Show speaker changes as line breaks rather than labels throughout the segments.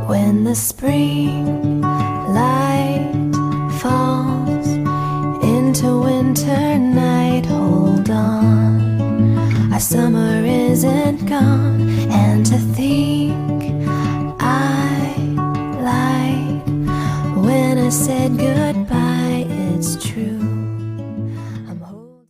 When the spring light falls into winter night, hold on, our summer isn't gone. And to think I lied when I said goodbye, it's true. I'm holding.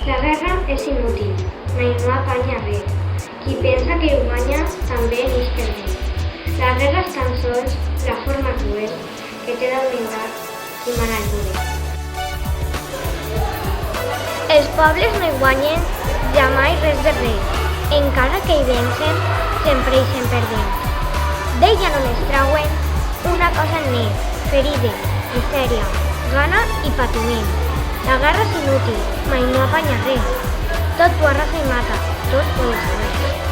La guerra és inútil, mai no apanya res. Qui pensa que ho guanya també n'és perdent. La guerra és tan sols la forma cruel que té d'augmentar qui mana el poder. Els pobles no hi guanyen jamai res de res, encara que hi vencen, sempre hi sent perdent. D'ella només trauen una cosa en net, ferides, misèria, gana i patiment. La guerra és inútil, mai no apanya res. Tot ho arrasa i mata, tot ho destrueix.